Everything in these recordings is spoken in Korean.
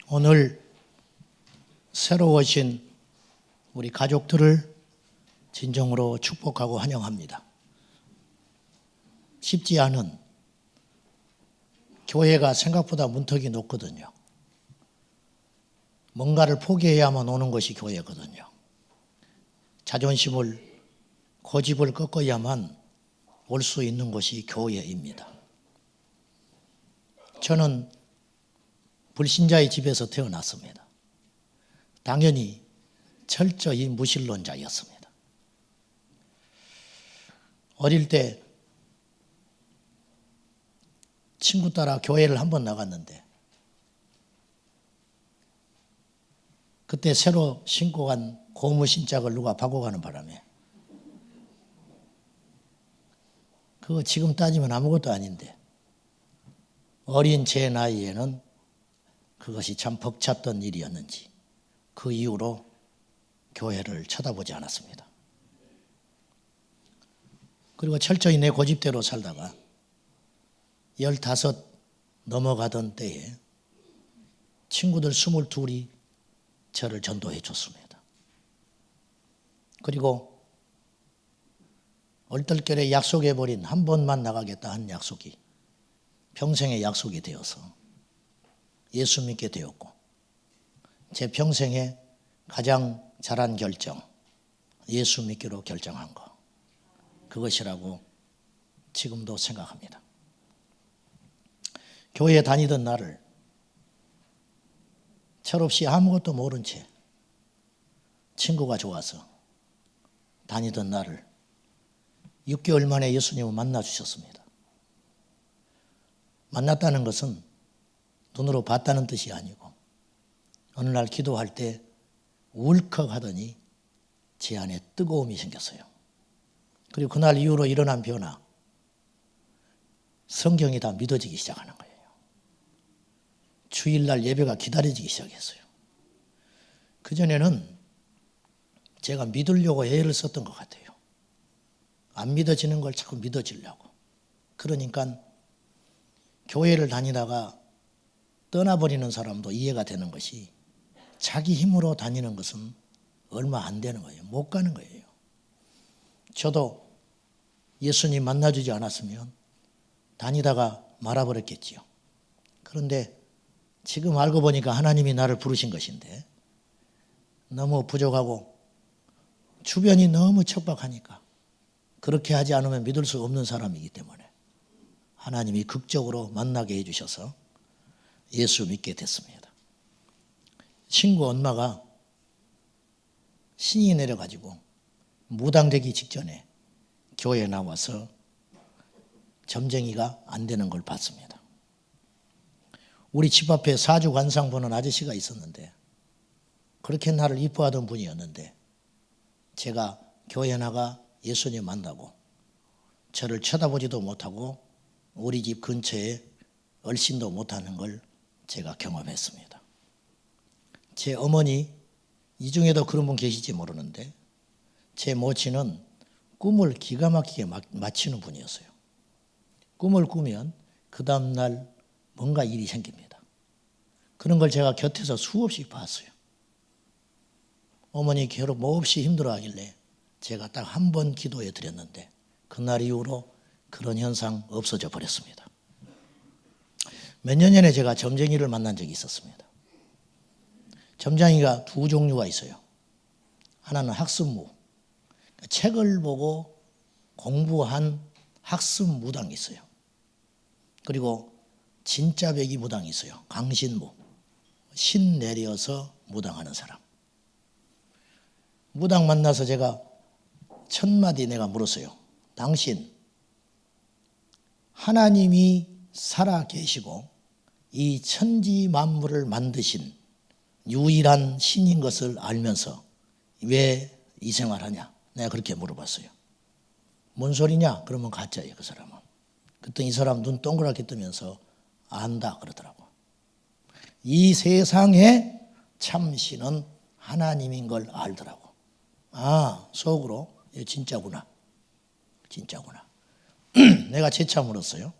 오늘 새로 오신 우리 가족들을 진정으로 축복하고 환영합니다. 쉽지 않은, 교회가 생각보다 문턱이 높거든요. 뭔가를 포기해야만 오는 것이 교회거든요. 자존심을, 고집을 꺾어야만 올 수 있는 것이 교회입니다. 저는 불신자의 집에서 태어났습니다. 당연히 철저히 무신론자였습니다. 어릴 때 친구 따라 교회를 한번 나갔는데, 그때 새로 신고 간 고무신짝을 누가 바꿔가는 바람에, 그거 지금 따지면 아무것도 아닌데 어린 제 나이에는 그것이 참 벅찼던 일이었는지 그 이후로 교회를 쳐다보지 않았습니다. 그리고 철저히 내 고집대로 살다가 15 넘어가던 때에 친구들 22이 저를 전도해 줬습니다. 그리고 얼떨결에 약속해버린 한 번만 나가겠다 한 약속이 평생의 약속이 되어서 예수 믿게 되었고, 제 평생에 가장 잘한 결정, 예수 믿기로 결정한 거, 그것이라고 지금도 생각합니다. 교회에 다니던 나를 철없이 아무것도 모른 채 친구가 좋아서 다니던 나를 6개월 만에 예수님을 만나 주셨습니다. 만났다는 것은 눈으로 봤다는 뜻이 아니고, 어느 날 기도할 때 울컥 하더니 제 안에 뜨거움이 생겼어요. 그리고 그날 이후로 일어난 변화, 성경이 다 믿어지기 시작하는 거예요. 주일날 예배가 기다려지기 시작했어요. 그전에는 제가 믿으려고 애를 썼던 것 같아요. 안 믿어지는 걸 자꾸 믿어지려고. 그러니까 교회를 다니다가 떠나버리는 사람도 이해가 되는 것이, 자기 힘으로 다니는 것은 얼마 안 되는 거예요. 못 가는 거예요. 저도 예수님 만나주지 않았으면 다니다가 말아버렸겠지요. 그런데 지금 알고 보니까 하나님이 나를 부르신 것인데, 너무 부족하고 주변이 너무 척박하니까 그렇게 하지 않으면 믿을 수 없는 사람이기 때문에 하나님이 극적으로 만나게 해주셔서 예수 믿게 됐습니다. 친구 엄마가 신이 내려가지고 무당되기 직전에 교회에 나와서 점쟁이가 안 되는 걸 봤습니다. 우리 집 앞에 사주 관상 보는 아저씨가 있었는데, 그렇게 나를 이뻐하던 분이었는데, 제가 교회 나가 예수님 만나고 저를 쳐다보지도 못하고 우리 집 근처에 얼씬도 못하는 걸 제가 경험했습니다. 제 어머니, 이 중에도 그런 분 계실지 모르는데, 제 모친은 꿈을 기가 막히게 맞히는 분이었어요. 꿈을 꾸면 그 다음날 뭔가 일이 생깁니다. 그런 걸 제가 곁에서 수없이 봤어요. 어머니 괴롭 몹시 힘들어하길래 제가 딱 한 번 기도해 드렸는데, 그날 이후로 그런 현상 없어져 버렸습니다. 몇 년 전에 제가 점쟁이를 만난 적이 있었습니다. 점쟁이가 두 종류가 있어요. 하나는 학습무, 책을 보고 공부한 학습 무당이 있어요. 그리고 진짜 배기 무당이 있어요. 강신무, 신 내려서 무당하는 사람. 무당 만나서 제가 첫 마디 내가 물었어요. 당신 하나님이 살아 계시고 이 천지 만물을 만드신 유일한 신인 것을 알면서 왜 이 생활하냐? 내가 그렇게 물어봤어요. 뭔 소리냐? 그러면 가짜예요, 그 사람은. 그랬더니 이 사람 눈 동그랗게 뜨면서 안다 그러더라고. 이 세상에 참신은 하나님인 걸 알더라고. 아, 속으로 진짜구나. 진짜구나. 내가 재차 물었어요.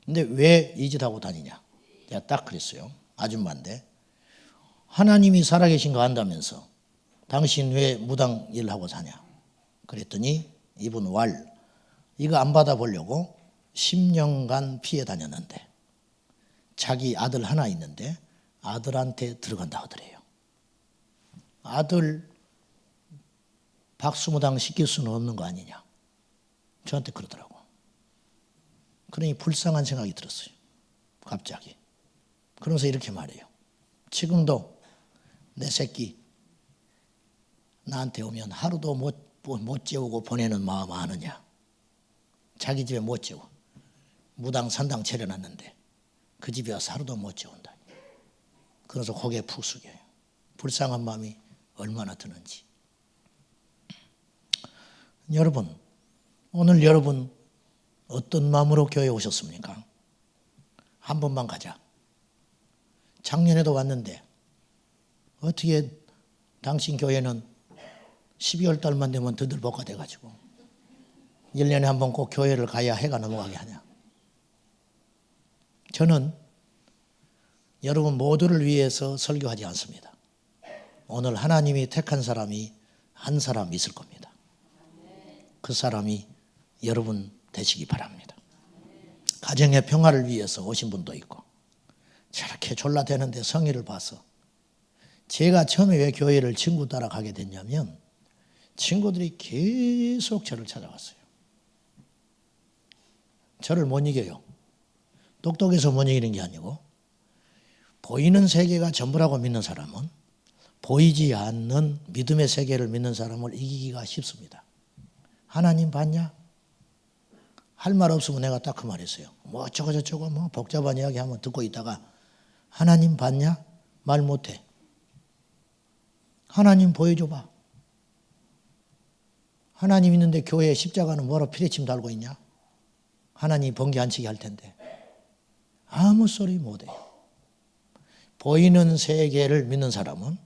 근데 왜 이 짓 하고 다니냐? 내가 딱 그랬어요. 아줌마인데 하나님이 살아계신 거 안다면서 당신 왜 무당 일하고 사냐? 그랬더니 이분 이거 안 받아보려고 10년간 피해 다녔는데 자기 아들 하나 있는데 아들한테 들어간다 하더래요. 아들 박수무당 시킬 수는 없는 거 아니냐. 저한테 그러더라고. 그러니 불쌍한 생각이 들었어요. 갑자기. 그러면서 이렇게 말해요. 지금도 내 새끼 나한테 오면 하루도 못 재우고 보내는 마음 아느냐. 자기 집에 못 재워. 무당 산당 차려놨는데 그 집에 와서 하루도 못 재운다. 그래서 고개 푹 숙여요. 불쌍한 마음이 얼마나 드는지. 여러분, 오늘 여러분 어떤 마음으로 교회에 오셨습니까? 한 번만 가자. 작년에도 왔는데 어떻게 당신 교회는 12월 달만 되면 드들볶아 돼가지고 1년에 한 번 꼭 교회를 가야 해가 넘어가게 하냐. 저는 여러분 모두를 위해서 설교하지 않습니다. 오늘 하나님이 택한 사람이 한 사람 있을 겁니다. 그 사람이 여러분 되시기 바랍니다. 가정의 평화를 위해서 오신 분도 있고 저렇게 졸라대는데 성의를 봐서 제가 처음에 왜 교회를 친구 따라 가게 됐냐면 친구들이 계속 저를 찾아왔어요. 저를 못 이겨요. 똑똑해서 못 이기는 게 아니고 보이는 세계가 전부라고 믿는 사람은 보이지 않는 믿음의 세계를 믿는 사람을 이기기가 쉽습니다. 하나님 봤냐? 할 말 없으면 내가 딱 그 말했어요. 뭐 어쩌고 저쩌고 뭐 복잡한 이야기 하면 듣고 있다가 하나님 봤냐? 말 못해. 하나님 보여줘봐. 하나님 있는데 교회에 십자가는 뭐로 피레침 달고 있냐? 하나님 번개 안 치게 할 텐데. 아무 소리 못해요. 보이는 세계를 믿는 사람은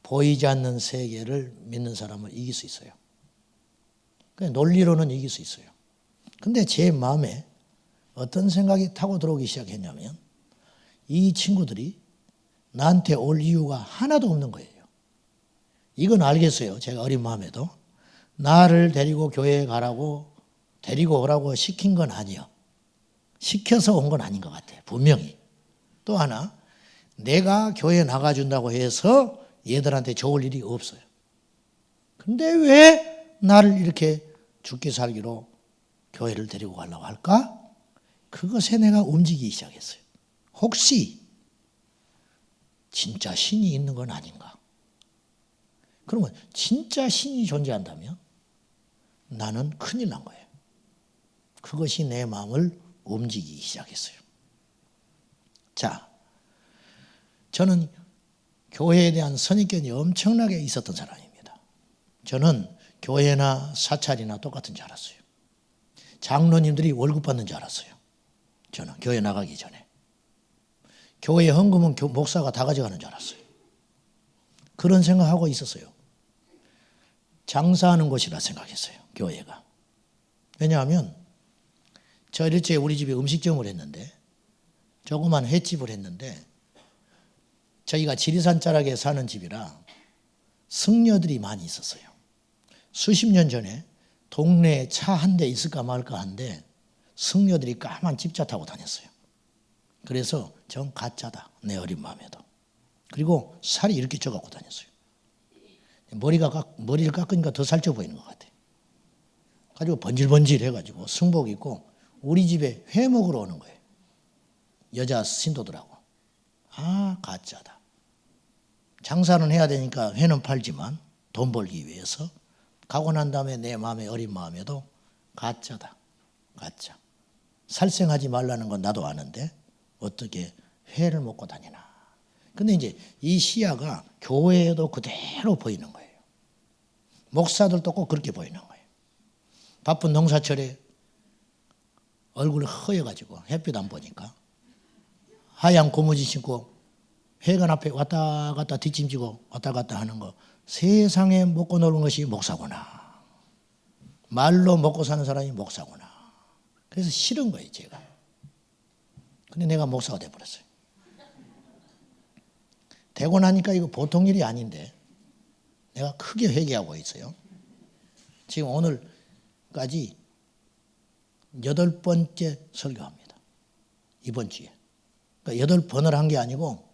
보이지 않는 세계를 믿는 사람을 이길 수 있어요. 그냥 논리로는 이길 수 있어요. 근데 제 마음에 어떤 생각이 타고 들어오기 시작했냐면 이 친구들이 나한테 올 이유가 하나도 없는 거예요. 이건 알겠어요. 제가 어린 마음에도. 나를 데리고 교회에 가라고 데리고 오라고 시킨 건 아니에요. 시켜서 온 건 아닌 것 같아요. 분명히. 또 하나 내가 교회에 나가준다고 해서 얘들한테 좋을 일이 없어요. 근데 왜 나를 이렇게 죽기 살기로 교회를 데리고 가려고 할까? 그것에 내가 움직이기 시작했어요. 혹시 진짜 신이 있는 건 아닌가? 그러면 진짜 신이 존재한다면 나는 큰일 난 거예요. 그것이 내 마음을 움직이기 시작했어요. 자, 저는 교회에 대한 선입견이 엄청나게 있었던 사람입니다. 저는 교회나 사찰이나 똑같은 줄 알았어요. 장로님들이 월급 받는 줄 알았어요. 저는 교회 나가기 전에. 교회 헌금은 목사가 다 가져가는 줄 알았어요. 그런 생각하고 있었어요. 장사하는 곳이라 생각했어요. 교회가. 왜냐하면 저 일주일에 우리 집에 음식점을 했는데 조그만 횟집을 했는데 저희가 지리산 자락에 사는 집이라 승려들이 많이 있었어요. 수십 년 전에 동네에 차 한 대 있을까 말까 한데 승려들이 까만 집차 타고 다녔어요. 그래서 전 가짜다. 내 어린 마음에도. 그리고 살이 이렇게 쪄갖고 다녔어요. 머리를 깎으니까 더 살쪄 보이는 것 같아요. 가지고 번질번질 해가지고 승복 입고 우리 집에 회 먹으러 오는 거예요. 여자 신도들하고. 아, 가짜다. 장사는 해야 되니까 회는 팔지만 돈 벌기 위해서 가고 난 다음에 내 마음에 어린 마음에도 가짜다. 가짜. 살생하지 말라는 건 나도 아는데 어떻게 회를 먹고 다니나. 근데 이제 이 시야가 교회에도 그대로 보이는 거예요. 목사들도 꼭 그렇게 보이는 거예요. 바쁜 농사철에 얼굴이 허여가지고 햇빛 안 보니까 하얀 고무줄 신고 회관 앞에 왔다 갔다 뒷짐지고 왔다 갔다 하는 거 세상에 먹고 노는 것이 목사구나. 말로 먹고 사는 사람이 목사구나. 그래서 싫은 거예요, 제가. 근데 내가 목사가 돼버렸어요. 되고 나니까 이거 보통 일이 아닌데 내가 크게 회개하고 있어요. 지금 오늘까지 8번째 설교합니다. 이번 주에. 그러니까 8번을 한 게 아니고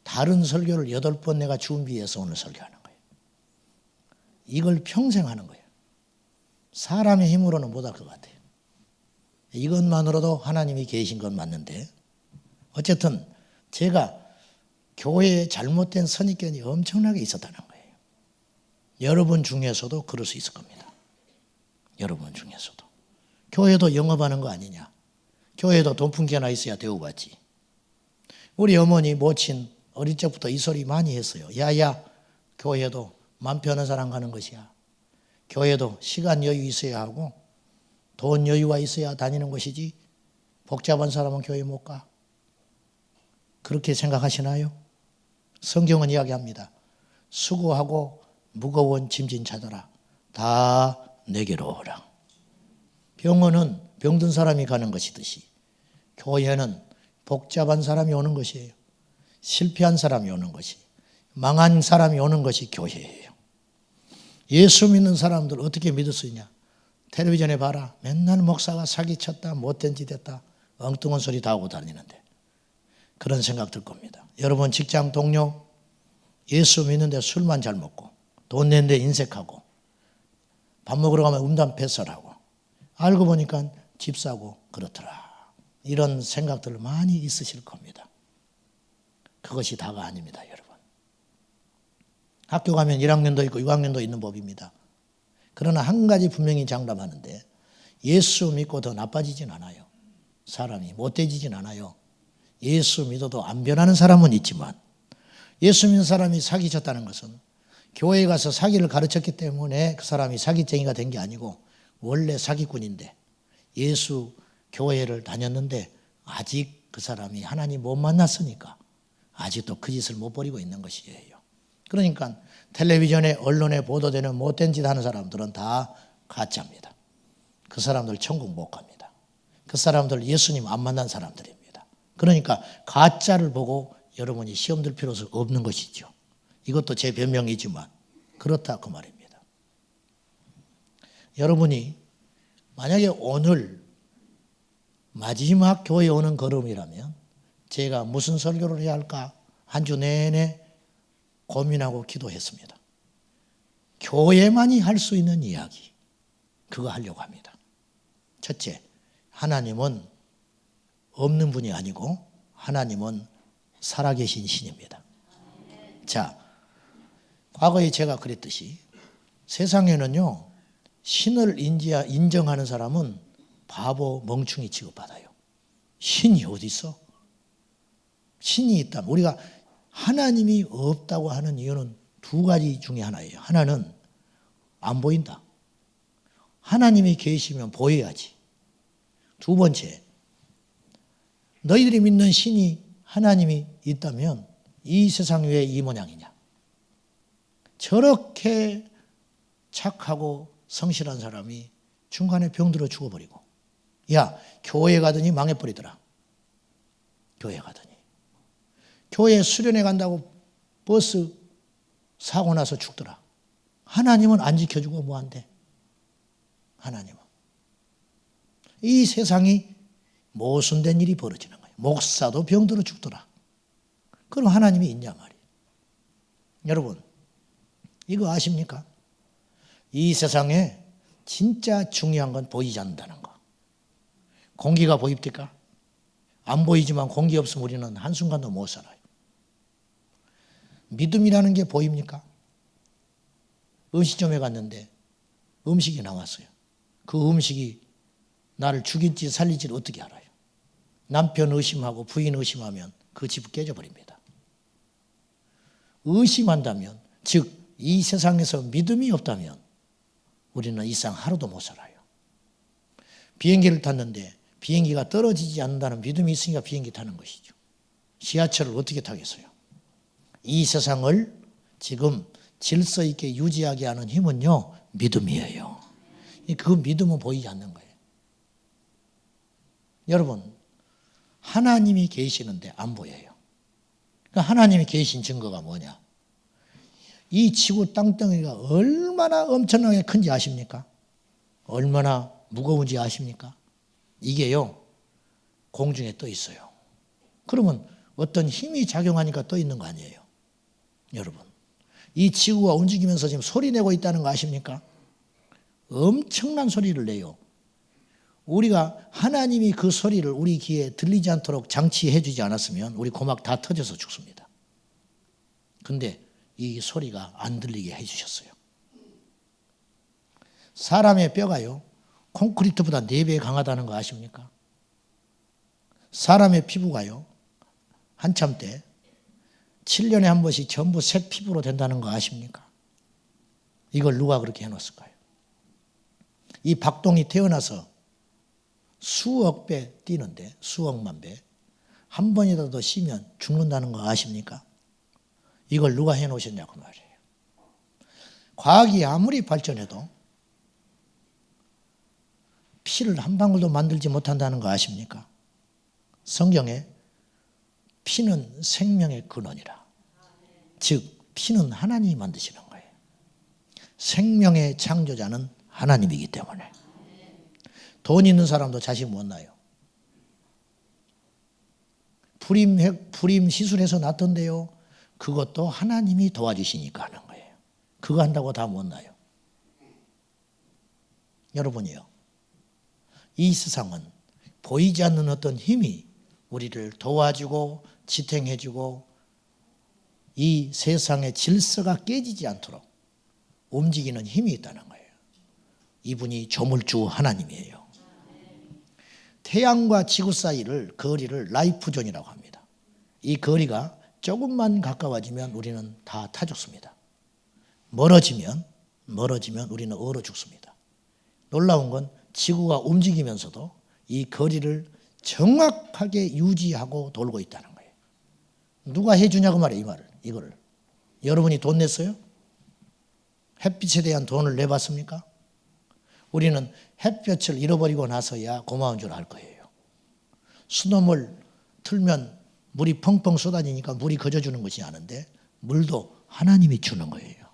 다른 설교를 8번 내가 준비해서 오늘 설교하는 거예요. 이걸 평생 하는 거예요. 사람의 힘으로는 못할 것 같아요. 이것만으로도 하나님이 계신 건 맞는데 어쨌든 제가 교회에 잘못된 선입견이 엄청나게 있었다는 거예요. 여러분 중에서도 그럴 수 있을 겁니다. 여러분 중에서도. 교회도 영업하는 거 아니냐. 교회도 돈 풍기나 있어야 대우받지. 우리 어머니 모친 어릴 적부터 이 소리 많이 했어요. 야야, 교회도 맘 편한 사람 가는 것이야. 교회도 시간 여유 있어야 하고 돈 여유가 있어야 다니는 것이지 복잡한 사람은 교회 못 가. 그렇게 생각하시나요? 성경은 이야기합니다. 수고하고 무거운 짐진 자들아 다 내게로 오라. 병원은 병든 사람이 가는 것이듯이 교회는 복잡한 사람이 오는 것이에요. 실패한 사람이 오는 것이, 망한 사람이 오는 것이 교회예요. 예수 믿는 사람들 어떻게 믿을 수 있냐? 텔레비전에 봐라. 맨날 목사가 사기쳤다, 못된 짓 했다, 엉뚱한 소리 다 하고 다니는데 그런 생각 들 겁니다. 여러분 직장 동료 예수 믿는데 술만 잘 먹고 돈 낸데 인색하고 밥 먹으러 가면 음담패설하고 알고 보니까 집 사고 그렇더라. 이런 생각들 많이 있으실 겁니다. 그것이 다가 아닙니다, 여러분. 학교 가면 1학년도 있고 6학년도 있는 법입니다. 그러나 한 가지 분명히 장담하는데 예수 믿고 더 나빠지진 않아요. 사람이 못돼지진 않아요. 예수 믿어도 안 변하는 사람은 있지만 예수 믿는 사람이 사기쳤다는 것은 교회에 가서 사기를 가르쳤기 때문에 그 사람이 사기쟁이가 된 게 아니고 원래 사기꾼인데 예수 교회를 다녔는데 아직 그 사람이 하나님 못 만났으니까 아직도 그 짓을 못 버리고 있는 것이에요. 그러니까 텔레비전에 언론에 보도되는 못된 짓 하는 사람들은 다 가짜입니다. 그 사람들 천국 못 갑니다. 그 사람들 예수님 안 만난 사람들입니다. 그러니까 가짜를 보고 여러분이 시험 들 필요 없는 것이죠. 이것도 제 변명이지만 그렇다 그 말입니다. 여러분이 만약에 오늘 마지막 교회 오는 걸음이라면 제가 무슨 설교를 해야 할까 한 주 내내 고민하고 기도했습니다. 교회만이 할 수 있는 이야기 그거 하려고 합니다. 첫째, 하나님은 없는 분이 아니고 하나님은 살아계신 신입니다. 자, 과거에 제가 그랬듯이 세상에는요 신을 인정하는 사람은 바보 멍충이 취급받아요. 신이 어디 있어? 신이 있다면 우리가 하나님이 없다고 하는 이유는 두 가지 중에 하나예요. 하나는 안 보인다. 하나님이 계시면 보여야지. 두 번째, 너희들이 믿는 신이 하나님이 있다면 이 세상 왜 이 모양이냐? 저렇게 착하고 성실한 사람이 중간에 병들어 죽어버리고 야 교회 가더니 망해버리더라. 교회 가더니 교회 수련회 간다고 버스 사고 나서 죽더라. 하나님은 안 지켜주고 뭐한대? 하나님은. 이 세상이 모순된 일이 벌어지는 거예요. 목사도 병들어 죽더라. 그럼 하나님이 있냐 말이에요. 여러분 이거 아십니까? 이 세상에 진짜 중요한 건 보이지 않는다는 거. 공기가 보입니까? 안 보이지만 공기 없으면 우리는 한순간도 못 살아요. 믿음이라는 게 보입니까? 음식점에 갔는데 음식이 나왔어요. 그 음식이 나를 죽일지 살릴지를 어떻게 알아요? 남편 의심하고 부인 의심하면 그 집 깨져버립니다. 의심한다면, 즉 이 세상에서 믿음이 없다면 우리는 이 세상 하루도 못 살아요. 비행기를 탔는데 비행기가 떨어지지 않는다는 믿음이 있으니까 비행기 타는 것이죠. 지하철을 어떻게 타겠어요? 이 세상을 지금 질서 있게 유지하게 하는 힘은요, 믿음이에요. 그 믿음은 보이지 않는 거예요. 여러분, 하나님이 계시는데 안 보여요. 하나님이 계신 증거가 뭐냐? 이 지구 땅덩이가 얼마나 엄청나게 큰지 아십니까? 얼마나 무거운지 아십니까? 이게요, 공중에 떠 있어요. 그러면 어떤 힘이 작용하니까 떠 있는 거 아니에요? 여러분, 이 지구가 움직이면서 지금 소리 내고 있다는 거 아십니까? 엄청난 소리를 내요. 우리가 하나님이 그 소리를 우리 귀에 들리지 않도록 장치해 주지 않았으면 우리 고막 다 터져서 죽습니다. 근데 이 소리가 안 들리게 해 주셨어요. 사람의 뼈가요, 콘크리트보다 4배 강하다는 거 아십니까? 사람의 피부가요, 한참 때 7년에 한 번씩 전부 새 피부로 된다는 거 아십니까? 이걸 누가 그렇게 해놨을까요? 이 박동이 태어나서 수억 배 뛰는데, 수억만 배, 한 번이라도 쉬면 죽는다는 거 아십니까? 이걸 누가 해놓으셨냐고 말이에요. 과학이 아무리 발전해도 피를 한 방울도 만들지 못한다는 거 아십니까? 성경에 피는 생명의 근원이라. 즉 피는 하나님이 만드시는 거예요. 생명의 창조자는 하나님이기 때문에. 돈 있는 사람도 자식 못 낳아요. 불임 시술해서 낳던데요, 그것도 하나님이 도와주시니까 하는 거예요. 그거 한다고 다 못 낳아요. 여러분이요, 이 세상은 보이지 않는 어떤 힘이 우리를 도와주고 지탱해주고 이 세상의 질서가 깨지지 않도록 움직이는 힘이 있다는 거예요. 이분이 조물주 하나님이에요. 태양과 지구 사이를, 거리를 라이프존이라고 합니다. 이 거리가 조금만 가까워지면 우리는 다 타 죽습니다. 멀어지면 우리는 얼어 죽습니다. 놀라운 건 지구가 움직이면서도 이 거리를 정확하게 유지하고 돌고 있다는 거예요. 누가 해주냐고 말이에요, 이 말을. 이거를. 여러분이 돈 냈어요? 햇빛에 대한 돈을 내봤습니까? 우리는 햇볕을 잃어버리고 나서야 고마운 줄 알 거예요. 수돗물 틀면 물이 펑펑 쏟아지니까 물이 거저주는 것이 아는데 물도 하나님이 주는 거예요.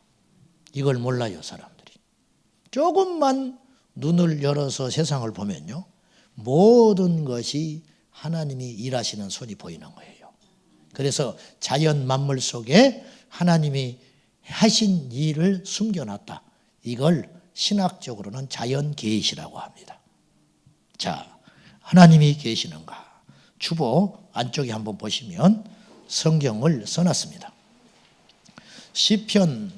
이걸 몰라요, 사람들이. 조금만 눈을 열어서 세상을 보면요, 모든 것이 하나님이 일하시는 손이 보이는 거예요. 그래서 자연 만물 속에 하나님이 하신 일을 숨겨놨다. 이걸 신학적으로는 자연 계시라고 합니다. 자, 하나님이 계시는가? 주보 안쪽에 한번 보시면 성경을 써놨습니다. 시편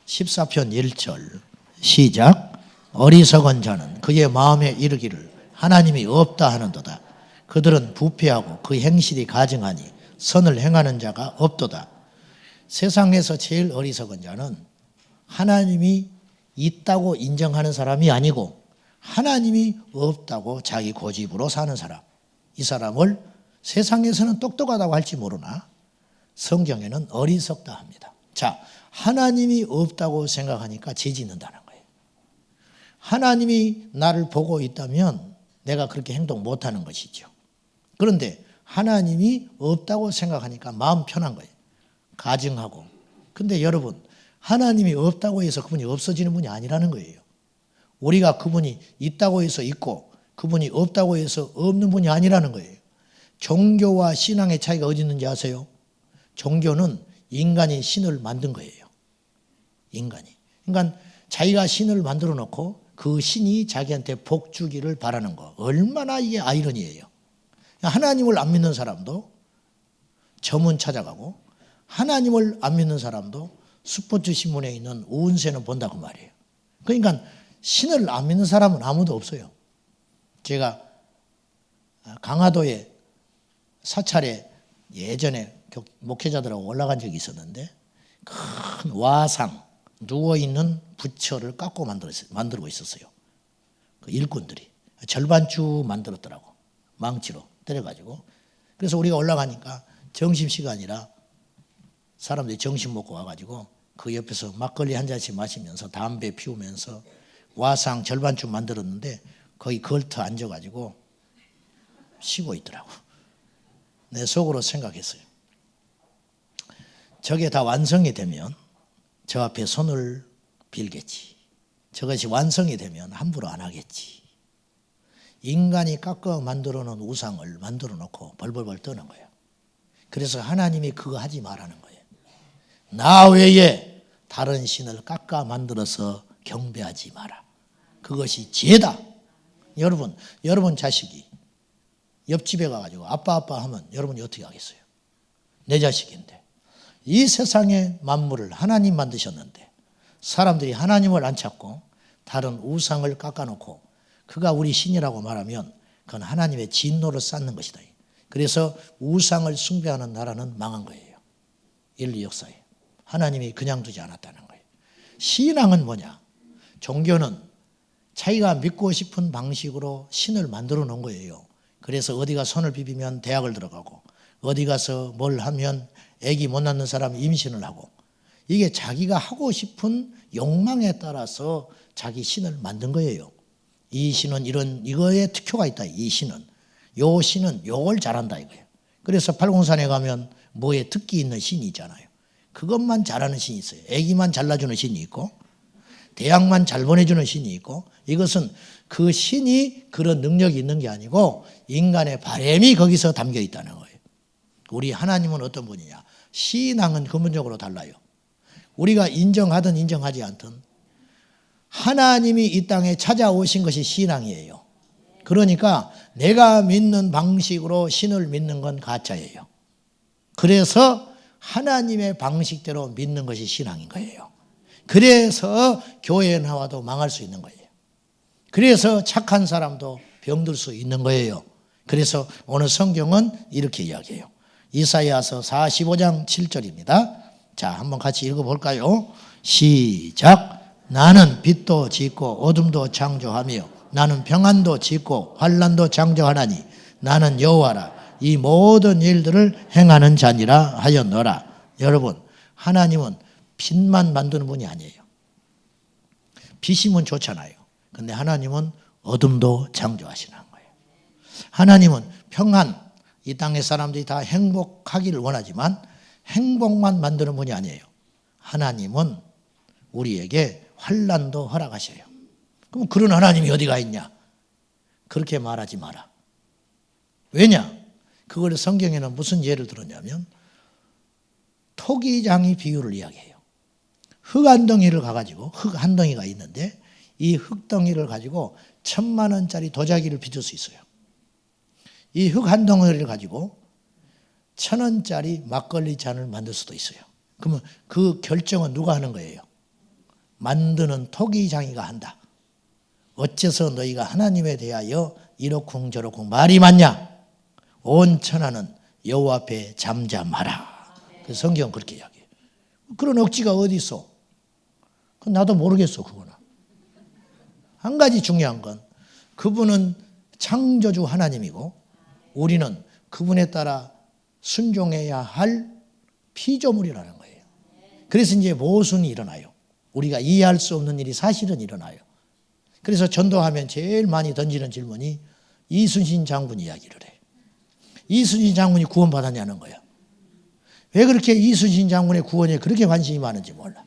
14편 1절 시작. 어리석은 자는 그의 마음에 이르기를 하나님이 없다 하는도다. 그들은 부패하고 그 행실이 가증하니 선을 행하는 자가 없도다. 세상에서 제일 어리석은 자는 하나님이 있다고 인정하는 사람이 아니고 하나님이 없다고 자기 고집으로 사는 사람. 이 사람을 세상에서는 똑똑하다고 할지 모르나 성경에는 어리석다 합니다. 자, 하나님이 없다고 생각하니까 죄 짓는다는 거예요. 하나님이 나를 보고 있다면 내가 그렇게 행동 못하는 것이죠. 그런데 하나님이 없다고 생각하니까 마음 편한 거예요. 가증하고. 근데 여러분, 하나님이 없다고 해서 그분이 없어지는 분이 아니라는 거예요. 우리가 그분이 있다고 해서 있고 그분이 없다고 해서 없는 분이 아니라는 거예요. 종교와 신앙의 차이가 어디 있는지 아세요? 종교는 인간이 신을 만든 거예요. 인간이. 그러니까 자기가 신을 만들어 놓고 그 신이 자기한테 복 주기를 바라는 거. 얼마나 이게 아이러니예요. 하나님을 안 믿는 사람도 점은 찾아가고 하나님을 안 믿는 사람도 스포츠 신문에 있는 운세는 본다고 말이에요. 그러니까 신을 안 믿는 사람은 아무도 없어요. 제가 강화도에 사찰에 예전에 목회자들하고 올라간 적이 있었는데 큰 와상, 누워있는 부처를 깎고 만들고 있었어요. 그 일꾼들이. 절반쯤 만들었더라고. 망치로 때려가지고. 그래서 우리가 올라가니까 점심시간이라 사람들이 점심 먹고 와가지고 그 옆에서 막걸리 한 잔씩 마시면서 담배 피우면서 와상 절반쯤 만들었는데 거기 걸터 앉아가지고 쉬고 있더라고. 내 속으로 생각했어요. 저게 다 완성이 되면 저 앞에 손을 빌겠지. 저것이 완성이 되면 함부로 안 하겠지. 인간이 깎아 만들어 놓은 우상을 만들어 놓고 벌벌벌 떠는 거예요. 그래서 하나님이 그거 하지 말라는 거예요. 나 외에 다른 신을 깎아 만들어서 경배하지 마라. 그것이 죄다. 여러분 자식이 옆집에 가가지고 아빠 하면 여러분이 어떻게 하겠어요? 내 자식인데. 이 세상의 만물을 하나님 만드셨는데 사람들이 하나님을 안 찾고 다른 우상을 깎아놓고 그가 우리 신이라고 말하면 그건 하나님의 진노를 쌓는 것이다. 그래서 우상을 숭배하는 나라는 망한 거예요. 인류 역사에. 하나님이 그냥 두지 않았다는 거예요. 신앙은 뭐냐? 종교는 자기가 믿고 싶은 방식으로 신을 만들어 놓은 거예요. 그래서 어디 가서 손을 비비면 대학을 들어가고 어디 가서 뭘 하면 애기 못 낳는 사람 임신을 하고 이게 자기가 하고 싶은 욕망에 따라서 자기 신을 만든 거예요. 이 신은 이거에 특효가 있다. 이 신은. 요 신은 요걸 잘한다 이거예요. 그래서 팔공산에 가면 뭐에 특기 있는 신이 있잖아요. 그것만 잘하는 신이 있어요. 애기만 잘라주는 신이 있고 대학만 잘 보내주는 신이 있고 이것은 그 신이 그런 능력이 있는 게 아니고 인간의 바람이 거기서 담겨 있다는 거예요. 우리 하나님은 어떤 분이냐? 신앙은 근본적으로 달라요. 우리가 인정하든 인정하지 않든 하나님이 이 땅에 찾아오신 것이 신앙이에요. 그러니까 내가 믿는 방식으로 신을 믿는 건 가짜예요. 그래서 하나님의 방식대로 믿는 것이 신앙인 거예요. 그래서 교회에 나와도 망할 수 있는 거예요. 그래서 착한 사람도 병들 수 있는 거예요. 그래서 오늘 성경은 이렇게 이야기해요. 이사야서 45장 7절입니다. 자, 한번 같이 읽어볼까요? 시작. 나는 빛도 짓고 어둠도 창조하며 나는 평안도 짓고 환난도 창조하나니 나는 여호와라. 이 모든 일들을 행하는 자니라 하였노라. 여러분, 하나님은 빛만 만드는 분이 아니에요. 빛이면 좋잖아요. 근데 하나님은 어둠도 창조하시는 거예요. 하나님은 평안, 이 땅의 사람들이 다 행복하기를 원하지만 행복만 만드는 분이 아니에요. 하나님은 우리에게 환난도 허락하셔요. 그럼 그런 하나님이 어디가 있냐? 그렇게 말하지 마라. 왜냐? 그걸 성경에는 무슨 예를 들었냐면 토기장이 비유를 이야기해요. 흙 한 덩이를 가가지고 흙 한 덩이가 있는데 이 흙덩이를 가지고 1,000만 원짜리 도자기를 빚을 수 있어요. 이 흙 한 덩이를 가지고 1,000원짜리 막걸리 잔을 만들 수도 있어요. 그러면 그 결정은 누가 하는 거예요? 만드는 토기장이가 한다. 어째서 너희가 하나님에 대하여 이러쿵저러쿵 말이 많냐? 온 천하는 여호와 앞에 잠잠하라. 그래서 성경은 그렇게 이야기해요. 그런 억지가 어디 있어? 나도 모르겠어 그거는. 한 가지 중요한 건 그분은 창조주 하나님이고 우리는 그분에 따라 순종해야 할 피조물이라는 거예요. 그래서 이제 모순이 일어나요. 우리가 이해할 수 없는 일이 사실은 일어나요. 그래서 전도하면 제일 많이 던지는 질문이 이순신 장군 이야기를 해. 이순신 장군이 구원받았냐는 거야. 왜 그렇게 이순신 장군의 구원에 그렇게 관심이 많은지 몰라.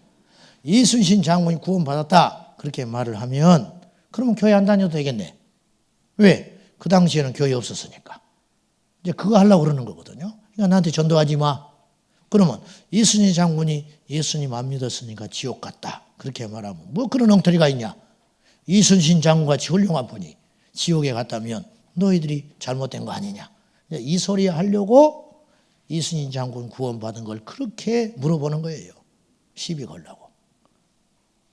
이순신 장군이 구원받았다 그렇게 말을 하면 그러면 교회 안 다녀도 되겠네. 왜? 그 당시에는 교회 없었으니까. 이제 그거 하려고 그러는 거거든요. 그러니까 나한테 전도하지 마. 그러면 이순신 장군이 예수님 안 믿었으니까 지옥 갔다. 그렇게 말하면 뭐 그런 엉터리가 있냐. 이순신 장군같이 훌륭한 분이 지옥에 갔다면 너희들이 잘못된 거 아니냐. 이 소리 하려고 이순신 장군 구원받은 걸 그렇게 물어보는 거예요. 시비 걸라고.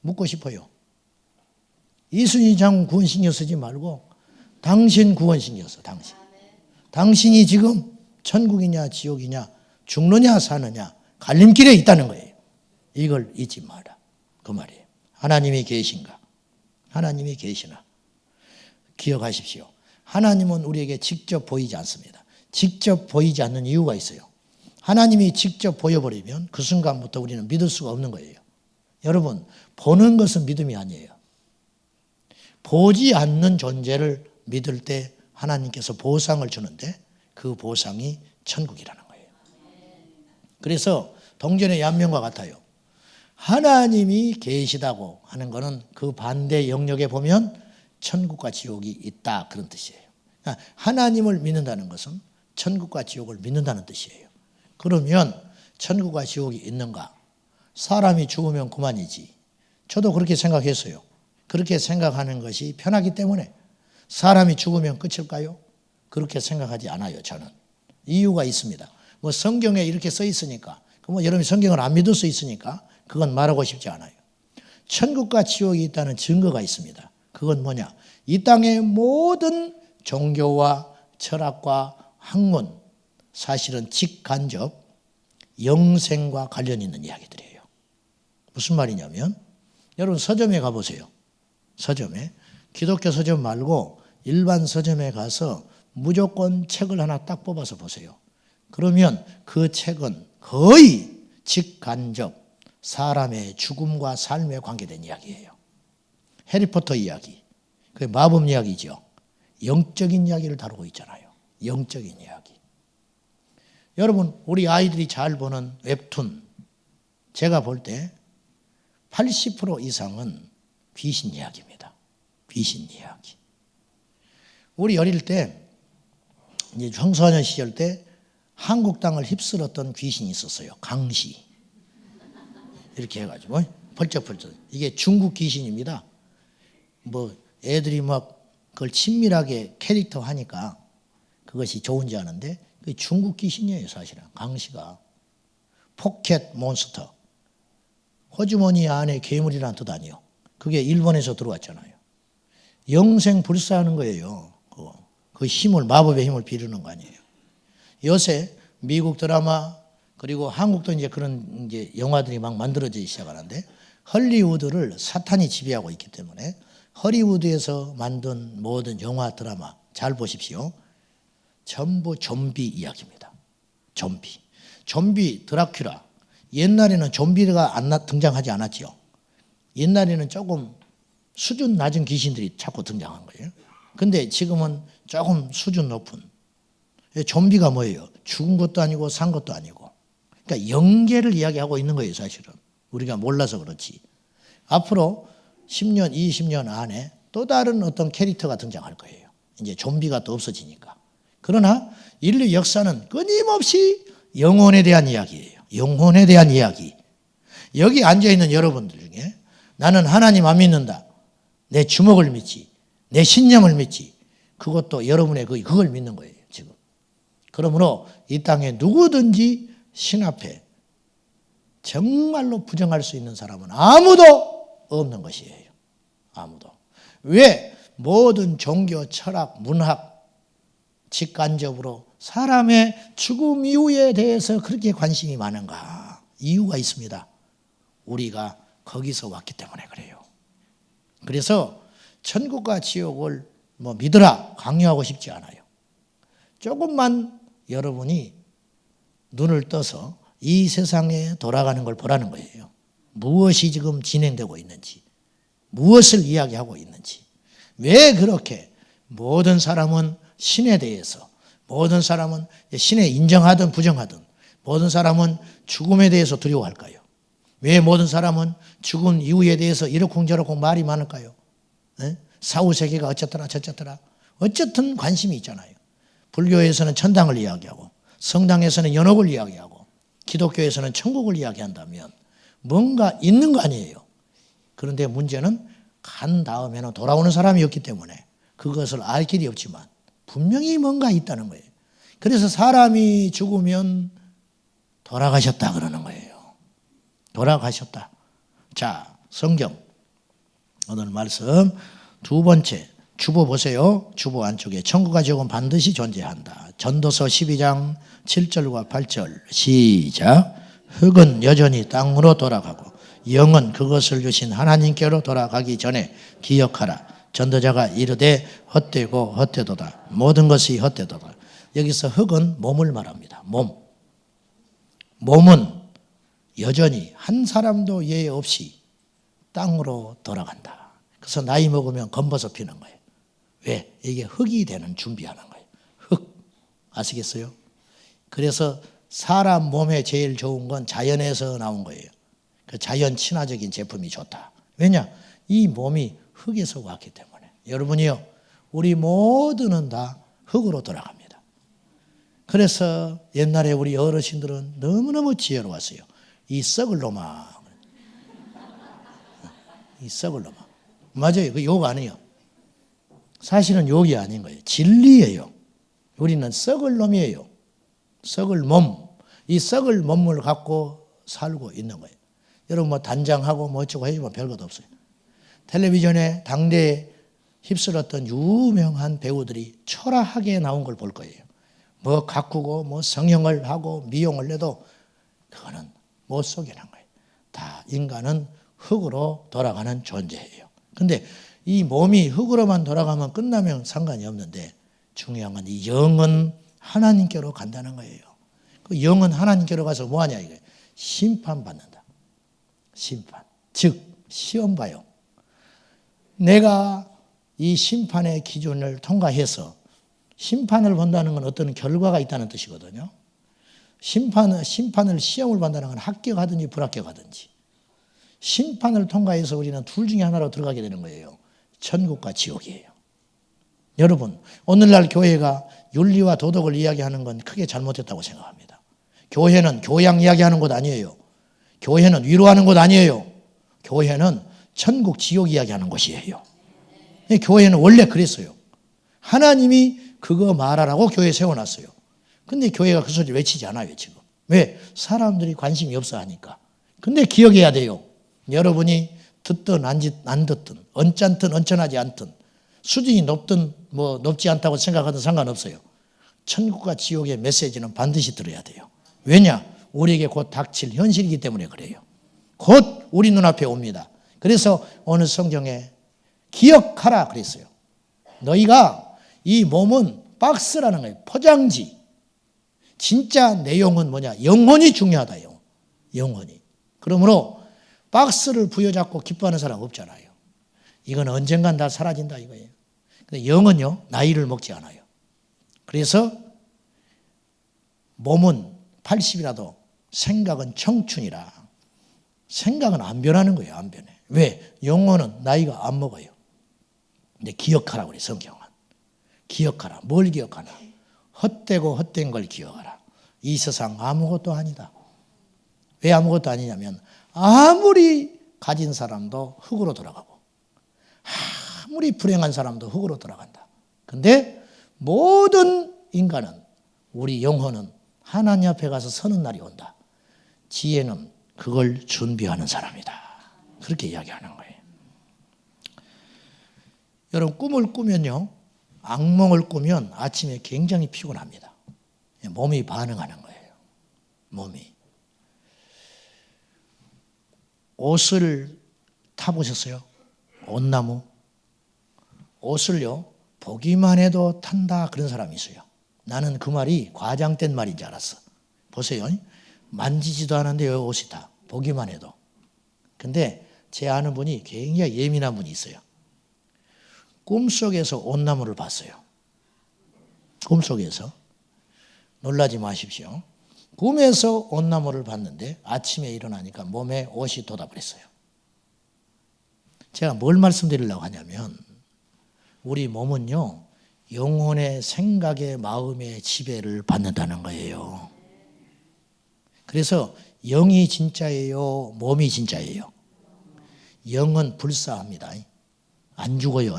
묻고 싶어요. 이순신 장군 구원 신경 쓰지 말고 당신 구원 신경 써. 당신이 지금 천국이냐 지옥이냐 죽느냐 사느냐 갈림길에 있다는 거예요. 이걸 잊지 마라. 그 말이에요. 하나님이 계신가? 하나님이 계시나? 기억하십시오. 하나님은 우리에게 직접 보이지 않습니다. 직접 보이지 않는 이유가 있어요. 하나님이 직접 보여버리면 그 순간부터 우리는 믿을 수가 없는 거예요. 여러분, 보는 것은 믿음이 아니에요. 보지 않는 존재를 믿을 때 하나님께서 보상을 주는데 그 보상이 천국이라는 거예요. 그래서 동전의 양면과 같아요. 하나님이 계시다고 하는 것은 그 반대 영역에 보면 천국과 지옥이 있다, 그런 뜻이에요. 하나님을 믿는다는 것은 천국과 지옥을 믿는다는 뜻이에요. 그러면 천국과 지옥이 있는가? 사람이 죽으면 그만이지. 저도 그렇게 생각했어요. 그렇게 생각하는 것이 편하기 때문에. 사람이 죽으면 끝일까요? 그렇게 생각하지 않아요, 저는. 이유가 있습니다. 뭐 성경에 이렇게 써 있으니까, 뭐 여러분이 성경을 안 믿을 수 있으니까 그건 말하고 싶지 않아요. 천국과 지옥이 있다는 증거가 있습니다. 그건 뭐냐? 이 땅의 모든 종교와 철학과 학문, 사실은 직간접 영생과 관련 있는 이야기들이에요. 무슨 말이냐면, 여러분 서점에 가보세요. 서점에. 기독교 서점 말고 일반 서점에 가서 무조건 책을 하나 딱 뽑아서 보세요. 그러면 그 책은 거의 직간접 사람의 죽음과 삶에 관계된 이야기예요. 해리포터 이야기, 그게 마법 이야기죠. 영적인 이야기를 다루고 있잖아요. 영적인 이야기. 여러분, 우리 아이들이 잘 보는 웹툰, 제가 볼 때 80% 이상은 귀신 이야기입니다. 귀신 이야기. 우리 어릴 때, 이제 청소년 시절 때 한국 땅을 휩쓸었던 귀신이 있었어요. 강시. 이렇게 해가지고 펄쩍펄쩍. 이게 중국 귀신입니다. 뭐 애들이 막 그걸 친밀하게 캐릭터 하니까 그것이 좋은지 아는데 그게 중국 귀신이에요, 사실은. 강시가. 포켓 몬스터. 호주머니 안에 괴물이라는 뜻 아니에요. 그게 일본에서 들어왔잖아요. 영생 불사하는 거예요. 그 힘을, 마법의 힘을 비르는 거 아니에요. 요새 미국 드라마 그리고 한국도 이제 그런 이제 영화들이 막 만들어지기 시작하는데, 헐리우드를 사탄이 지배하고 있기 때문에 헐리우드에서 만든 모든 영화 드라마 잘 보십시오. 전부 좀비 이야기입니다. 좀비 드라큘라. 옛날에는 좀비가 등장하지 않았지요. 옛날에는 조금 수준 낮은 귀신들이 자꾸 등장한 거예요. 근데 지금은 조금 수준 높은. 좀비가 뭐예요? 죽은 것도 아니고 산 것도 아니고. 그러니까 영계를 이야기하고 있는 거예요, 사실은. 우리가 몰라서 그렇지. 앞으로 10년, 20년 안에 또 다른 어떤 캐릭터가 등장할 거예요. 이제 좀비가 또 없어지니까. 그러나 인류 역사는 끊임없이 영혼에 대한 이야기예요. 영혼에 대한 이야기. 여기 앉아있는 여러분들 중에 나는 하나님 안 믿는다. 내 주먹을 믿지. 내 신념을 믿지. 그것도 여러분의 그걸 믿는 거예요, 지금. 그러므로 이 땅에 누구든지 신 앞에 정말로 부정할 수 있는 사람은 아무도 없는 것이에요. 아무도. 왜 모든 종교, 철학, 문학, 직간접으로 사람의 죽음 이후에 대해서 그렇게 관심이 많은가? 이유가 있습니다. 우리가 거기서 왔기 때문에 그래요. 그래서 천국과 지옥을 믿으라 강요하고 싶지 않아요. 조금만 여러분이 눈을 떠서 이 세상에 돌아가는 걸 보라는 거예요. 무엇이 지금 진행되고 있는지, 무엇을 이야기하고 있는지, 왜 그렇게 모든 사람은 신에 대해서, 모든 사람은 신에 인정하든 부정하든 모든 사람은 죽음에 대해서 두려워할까요? 왜 모든 사람은 죽음 이후에 대해서 이러쿵저러쿵 말이 많을까요? 사후세계가 어쨌더라 저쨌더라. 어쨌든 관심이 있잖아요. 불교에서는 천당을 이야기하고, 성당에서는 연옥을 이야기하고, 기독교에서는 천국을 이야기한다면 뭔가 있는 거 아니에요. 그런데 문제는 간 다음에는 돌아오는 사람이 없기 때문에 그것을 알 길이 없지만 분명히 뭔가 있다는 거예요. 그래서 사람이 죽으면 돌아가셨다 그러는 거예요. 돌아가셨다. 자, 성경 오늘 말씀 두 번째 주보 보세요. 주보 안쪽에 천국과 지옥은 반드시 존재한다. 전도서 12장 7절과 8절 시작. 흙은 여전히 땅으로 돌아가고 영은 그것을 주신 하나님께로 돌아가기 전에 기억하라. 전도자가 이르되 헛되고 헛되도다. 모든 것이 헛되도다. 여기서 흙은 몸을 말합니다. 몸은 여전히 한 사람도 예외 없이 땅으로 돌아간다. 그래서 나이 먹으면 검버섯 피는 거예요. 왜? 이게 흙이 되는 준비하는 거예요. 흙. 아시겠어요? 그래서 사람 몸에 제일 좋은 건 자연에서 나온 거예요. 그 자연 친화적인 제품이 좋다. 왜냐? 이 몸이 흙에서 왔기 때문에. 여러분이요, 우리 모두는 다 흙으로 돌아갑니다. 그래서 옛날에 우리 어르신들은 너무너무 지혜로웠어요. 이 썩을 놈아. 이 썩을 놈아. 맞아요. 그 욕 아니에요. 사실은 욕이 아닌 거예요. 진리예요. 우리는 썩을 놈이에요. 썩을 몸. 이 썩을 몸을 갖고 살고 있는 거예요. 여러분 뭐 단장하고 뭐 어쩌고 해주면 별것도 없어요. 텔레비전에 당대에 휩쓸었던 유명한 배우들이 초라하게 나온 걸 볼 거예요. 뭐 가꾸고 뭐 성형을 하고 미용을 해도 그거는 못 속여낸 거예요. 다 인간은 흙으로 돌아가는 존재예요. 근데 이 몸이 흙으로만 돌아가면 끝나면 상관이 없는데 중요한 건 이 영은 하나님께로 간다는 거예요. 그 영은 하나님께로 가서 뭐 하냐 이거예요. 심판받는다. 심판. 즉 시험 봐요. 내가 이 심판의 기준을 통과해서 심판을 본다는 건 어떤 결과가 있다는 뜻이거든요. 심판을 시험을 본다는 건 합격하든지 불합격하든지. 심판을 통과해서 우리는 둘 중에 하나로 들어가게 되는 거예요. 천국과 지옥이에요. 여러분, 오늘날 교회가 윤리와 도덕을 이야기하는 건 크게 잘못했다고 생각합니다. 교회는 교양 이야기하는 곳 아니에요. 교회는 위로하는 곳 아니에요. 교회는 천국, 지옥 이야기하는 곳이에요. 교회는 원래 그랬어요. 하나님이 그거 말하라고 교회 세워놨어요. 근데 교회가 그 소리 외치지 않아요, 지금. 왜? 사람들이 관심이 없어 하니까. 근데 기억해야 돼요. 여러분이 듣든 안 듣든, 언짢든 언짢하지 않든, 수준이 높든 뭐 높지 않다고 생각하든 상관없어요. 천국과 지옥의 메시지는 반드시 들어야 돼요. 왜냐? 우리에게 곧 닥칠 현실이기 때문에 그래요. 곧 우리 눈앞에 옵니다. 그래서 어느 성경에 기억하라 그랬어요. 너희가 이 몸은 박스라는 거예요. 포장지. 진짜 내용은 뭐냐? 영혼이 중요하다. 영혼이. 그러므로 박스를 부여잡고 기뻐하는 사람 없잖아요. 이건 언젠간 다 사라진다 이거예요. 근데 영은요, 나이를 먹지 않아요. 그래서 몸은 80이라도 생각은 청춘이라. 생각은 안 변하는 거예요, 안 변해. 왜? 영혼은 나이가 안 먹어요. 근데 기억하라고 그래, 성경은. 기억하라. 뭘 기억하나? 헛되고 헛된 걸 기억하라. 이 세상 아무것도 아니다. 왜 아무것도 아니냐면 아무리 가진 사람도 흙으로 돌아가고 아무리 불행한 사람도 흙으로 돌아간다. 근데 모든 인간은, 우리 영혼은 하나님 앞에 가서 서는 날이 온다. 지혜는 그걸 준비하는 사람이다. 그렇게 이야기하는 거예요. 여러분 꿈을 꾸면요, 악몽을 꾸면 아침에 굉장히 피곤합니다. 몸이 반응하는 거예요. 몸이. 옷을 타보셨어요? 옷나무? 옷을요, 보기만 해도 탄다 그런 사람이 있어요. 나는 그 말이 과장된 말인 줄 알았어. 보세요. 만지지도 않았는데 여기 옷이 타. 보기만 해도. 근데 제 아는 분이 굉장히 예민한 분이 있어요. 꿈속에서 옷나무를 봤어요. 꿈속에서. 놀라지 마십시오. 꿈에서 옷나무를 봤는데 아침에 일어나니까 몸에 옷이 돋아버렸어요. 제가 뭘 말씀드리려고 하냐면 우리 몸은요, 영혼의 생각의 마음의 지배를 받는다는 거예요. 그래서 영이 진짜예요? 몸이 진짜예요? 영은 불사합니다. 안 죽어요.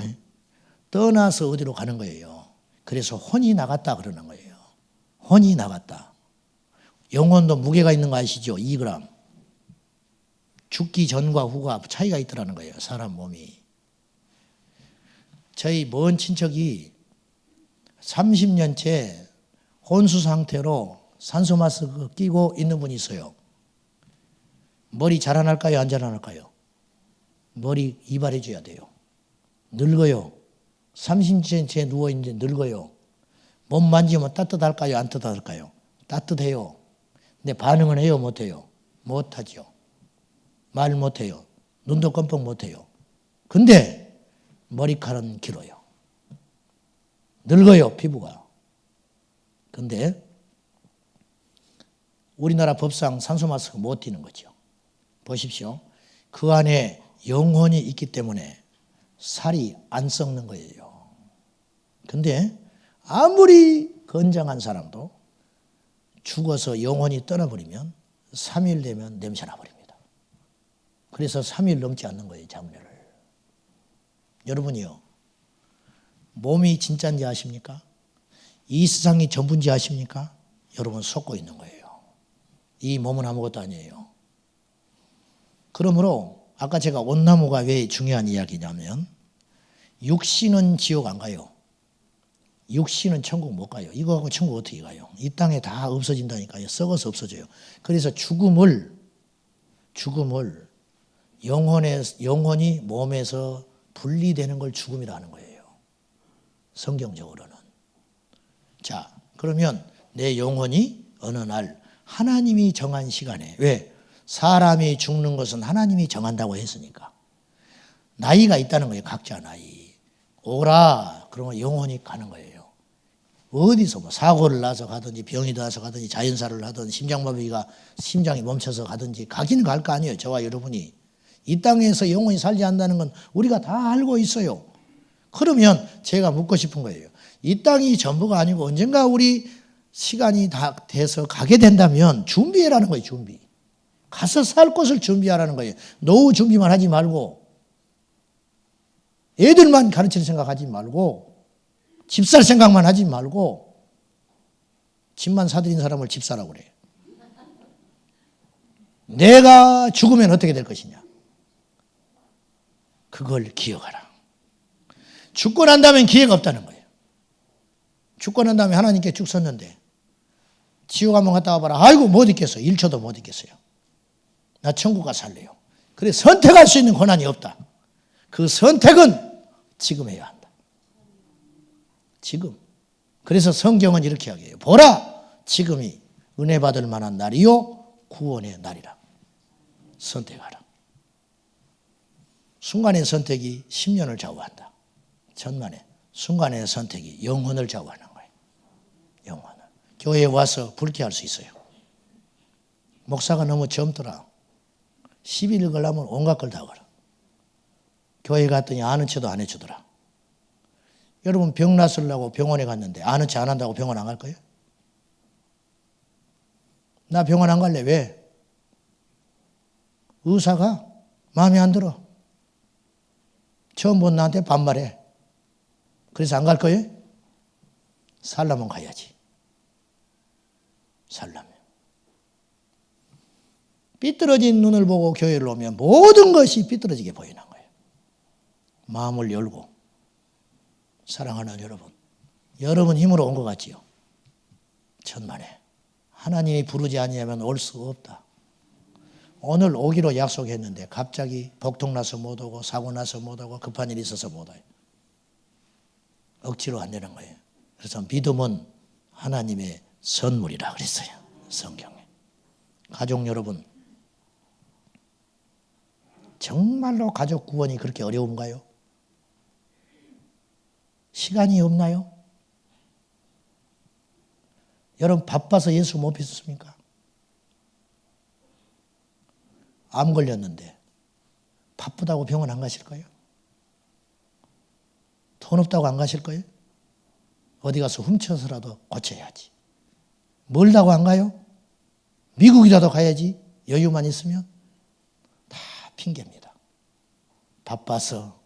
떠나서 어디로 가는 거예요. 그래서 혼이 나갔다 그러는 거예요. 혼이 나갔다. 영혼도 무게가 있는 거 아시죠? 2g. 죽기 전과 후가 차이가 있더라는 거예요. 사람 몸이. 저희 먼 친척이 30년째 혼수 상태로 산소 마스크 끼고 있는 분이 있어요. 머리 자라날까요? 안 자라날까요? 머리 이발해줘야 돼요. 늙어요. 30년째 누워있는데 늙어요. 몸 만지면 따뜻할까요? 안 따뜻할까요? 따뜻해요. 근데 반응은 해요? 못해요? 못하죠. 말 못해요. 눈도 껌뻑 못해요. 근데 머리카락은 길어요. 늙어요, 피부가. 근데 우리나라 법상 산소 마스크 못 띄는 거죠. 보십시오. 그 안에 영혼이 있기 때문에 살이 안 썩는 거예요. 근데 아무리 건장한 사람도 죽어서 영혼이 떠나버리면 3일 되면 냄새 나버립니다. 그래서 3일 넘지 않는 거예요, 장례를. 여러분이요, 몸이 진짜인지 아십니까? 이 세상이 전부인지 아십니까? 여러분 속고 있는 거예요. 이 몸은 아무것도 아니에요. 그러므로 아까 제가 온나무가 왜 중요한 이야기냐면 육신은 지옥 안 가요. 육신은 천국 못 가요. 이거 하고 천국 어떻게 가요? 이 땅에 다 없어진다니까요. 썩어서 없어져요. 그래서 죽음을 영혼이 몸에서 분리되는 걸 죽음이라는 거예요. 성경적으로는. 자, 그러면 내 영혼이 어느 날 하나님이 정한 시간에, 왜? 사람이 죽는 것은 하나님이 정한다고 했으니까. 나이가 있다는 거예요. 각자 나이. 오라 그러면 영혼이 가는 거예요. 어디서 뭐 사고를 나서 가든지 병이 나서 가든지 자연사를 하든 심장마비가 심장이 멈춰서 가든지 가기는 갈 거 아니에요. 저와 여러분이. 이 땅에서 영혼이 살지 않는다는 건 우리가 다 알고 있어요. 그러면 제가 묻고 싶은 거예요. 이 땅이 전부가 아니고 언젠가 우리 시간이 다 돼서 가게 된다면 준비해라는 거예요. 준비. 가서 살 곳을 준비하라는 거예요. 노후 준비만 하지 말고 애들만 가르칠 생각하지 말고 집 살 생각만 하지 말고 집만 사들인 사람을 집 사라고 그래요. 내가 죽으면 어떻게 될 것이냐. 그걸 기억하라. 죽고 난 다음엔 기회가 없다는 거예요. 죽고 난 다음에 하나님께 죽 섰는데 지옥 한번 갔다 와봐라. 아이고 못 있겠어요. 1초도 못 있겠어요. 나 천국 가서 살래요. 그래 선택할 수 있는 권한이 없다. 그 선택은 지금 해야 한다. 지금. 그래서 성경은 이렇게 하게요. 보라 지금이 은혜 받을 만한 날이요 구원의 날이라. 선택하라. 순간의 선택이 10년을 좌우한다. 천만에 순간의 선택이 영혼을 좌우하는 거예요. 영혼을. 교회에 와서 불쾌할 수 있어요. 목사가 너무 젊더라. 12일 걸려면 온갖 걸 다 걸어. 교회 갔더니 아는 척도 안 해주더라. 여러분 병 났으려고 병원에 갔는데 아는 척 안 한다고 병원 안 갈 거예요? 나 병원 안 갈래. 왜? 의사가 마음에 안 들어. 처음 본 나한테 반말해. 그래서 안 갈 거예요? 살려면 가야지. 살려면. 삐뚤어진 눈을 보고 교회를 오면 모든 것이 삐뚤어지게 보이는 거예요. 마음을 열고. 사랑하는 여러분. 여러분 힘으로 온 것 같지요? 천만에. 하나님이 부르지 아니하면 올 수 없다. 오늘 오기로 약속했는데 갑자기 복통 나서 못 오고 사고 나서 못 오고 급한 일이 있어서 못 와요. 억지로 안 되는 거예요. 그래서 믿음은 하나님의 선물이라 그랬어요. 성경에. 가족 여러분, 정말로 가족 구원이 그렇게 어려운가요? 시간이 없나요? 여러분 바빠서 예수 못 믿습니까? 암 걸렸는데 바쁘다고 병원 안 가실 거예요? 돈 없다고 안 가실 거예요? 어디 가서 훔쳐서라도 고쳐야지. 멀다고 안 가요? 미국이라도 가야지. 여유만 있으면. 다 핑계입니다. 바빠서,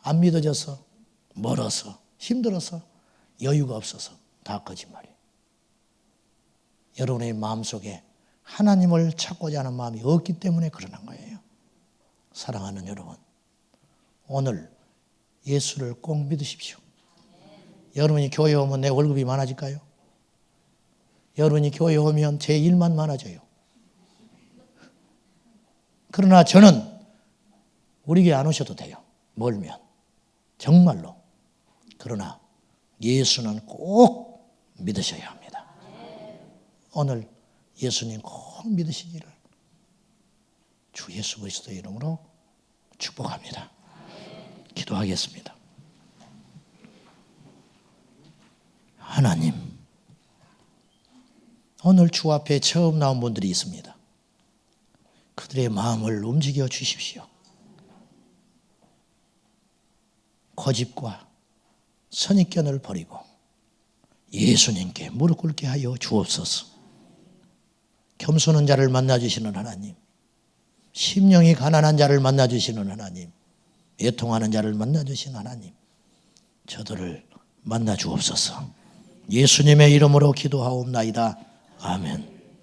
안 믿어져서, 멀어서, 힘들어서, 여유가 없어서 다 거짓말이에요. 여러분의 마음속에 하나님을 찾고자 하는 마음이 없기 때문에 그러는 거예요. 사랑하는 여러분, 오늘 예수를 꼭 믿으십시오. 여러분이 교회 오면 내 월급이 많아질까요? 여러분이 교회 오면 제 일만 많아져요. 그러나 저는 우리 교회 안 오셔도 돼요. 멀면. 정말로. 그러나 예수는 꼭 믿으셔야 합니다. 오늘 예수님 꼭 믿으시기를 주 예수 그리스도의 이름으로 축복합니다. 기도하겠습니다. 하나님, 오늘 주 앞에 처음 나온 분들이 있습니다. 그들의 마음을 움직여 주십시오. 고집과 선입견을 버리고 예수님께 무릎 꿇게 하여 주옵소서. 겸손한 자를 만나주시는 하나님, 심령이 가난한 자를 만나주시는 하나님, 애통하는 자를 만나주시는 하나님, 저들을 만나 주옵소서. 예수님의 이름으로 기도하옵나이다. 아멘.